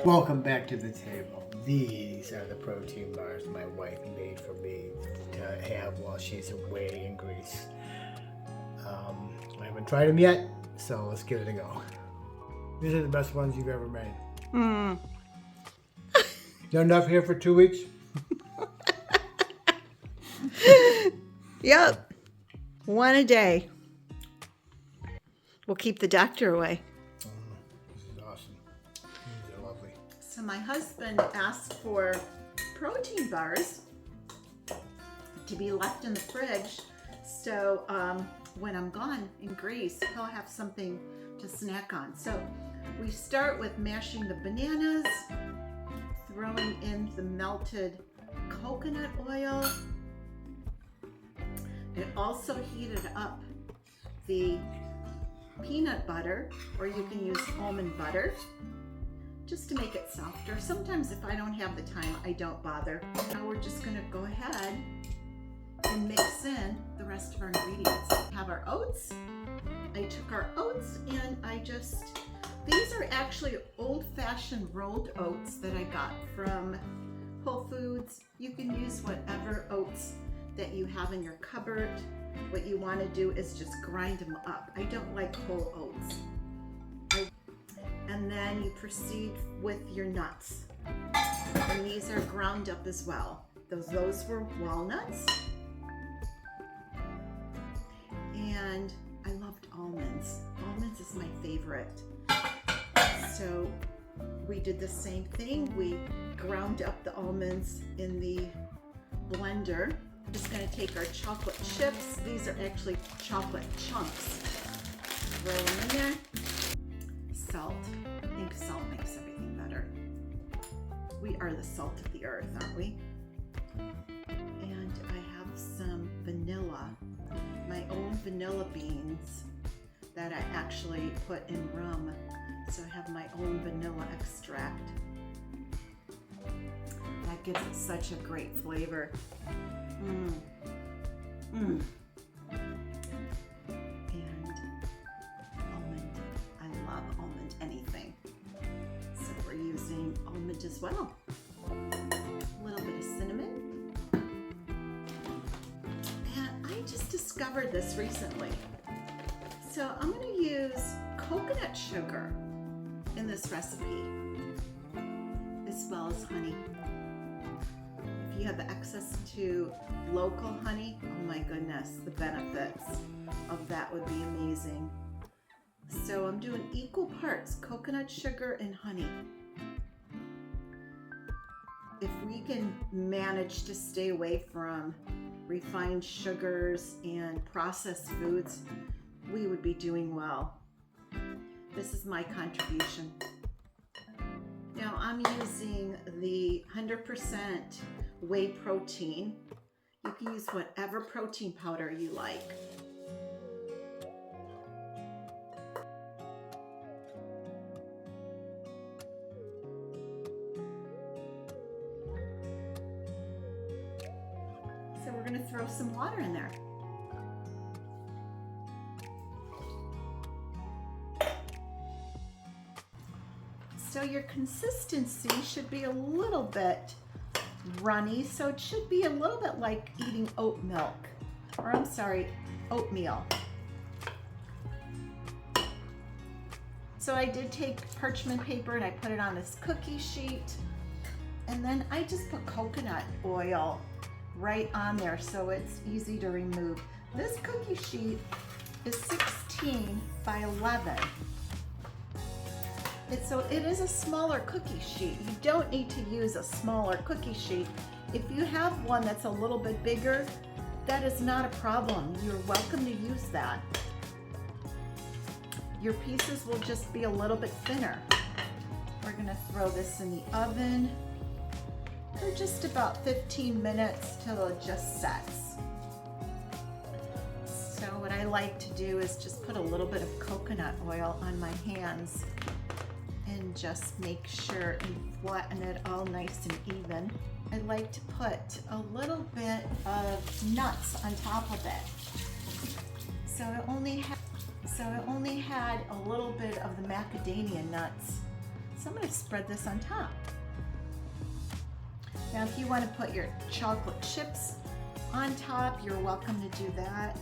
Welcome back to the table. These are the protein bars my wife made for me to have while she's away in Greece. I haven't tried them yet, so let's give it a go. These are the best ones you've ever made. Not enough here for 2 weeks? Yep. One a day. We'll keep the doctor away. This is awesome. These are lovely. So my husband asked for protein bars to be left in the fridge. So when I'm gone in Greece, he'll have something to snack on. So we start with mashing the bananas, throwing in the melted coconut oil. It also heated up the peanut butter, or you can use almond butter just to make it softer. Sometimes if I don't have the time, I don't bother. Now we're just gonna go ahead and mix in the rest of our ingredients. We have our oats. I took our oats and these are actually old-fashioned rolled oats that I got from Whole Foods. You can use whatever oats that you have in your cupboard. What you want to do is just grind them up. I don't like whole oats. And then you proceed with your nuts. And these are ground up as well. Those were walnuts. And I loved almonds. Almonds is my favorite. So we did the same thing. We ground up the almonds in the blender. Just going to take our chocolate chips. These are actually chocolate chunks. Throw them in there. Salt. I think salt makes everything better. We are the salt of the earth, aren't we? And I have some vanilla. My own vanilla beans that I actually put in rum. So I have my own vanilla extract. That gives it such a great flavor. And almond. I love almond anything. So we're using almond as well. A little bit of cinnamon. And I just discovered this recently. So I'm going to use coconut sugar in this recipe, as well as honey. If you have access to local honey, oh my goodness, the benefits of that would be amazing. So I'm doing equal parts coconut sugar and honey. If we can manage to stay away from refined sugars and processed foods, we would be doing well. This is my contribution. Now I'm using the 100% whey protein. You can use whatever protein powder you like. So we're going to throw some water in there. So your consistency should be a little bit runny, so it should be a little bit like eating oat milk, or I'm sorry, oatmeal. So I did take parchment paper and I put it on this cookie sheet, and then I just put coconut oil right on there so it's easy to remove. This cookie sheet is 16 by 11. So it is a smaller cookie sheet. You don't need to use a smaller cookie sheet. If you have one that's a little bit bigger, that is not a problem. You're welcome to use that. Your pieces will just be a little bit thinner. We're gonna throw this in the oven for just about 15 minutes till it just sets. So what I like to do is just put a little bit of coconut oil on my hands and just make sure and flatten it all nice and even. I like to put a little bit of nuts on top of it. So I only had a little bit of the macadamia nuts. So I'm going to spread this on top. Now if you want to put your chocolate chips on top, you're welcome to do that.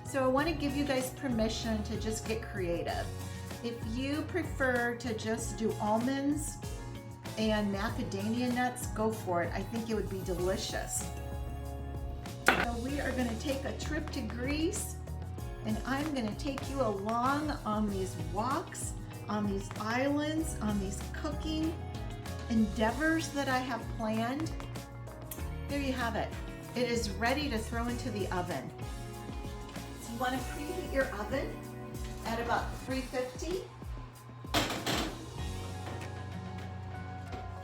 So I want to give you guys permission to just get creative. If you prefer to just do almonds and macadamia nuts, go for it. I think it would be delicious. So we are going to take a trip to Greece, and I'm going to take you along on these walks, on these islands, on these cooking endeavors that I have planned. There you have it. It is ready to throw into the oven. So you want to preheat your oven at about 350.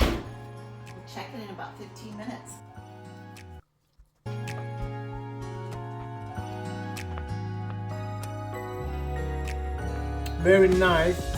We'll check it in about 15 minutes. Very nice.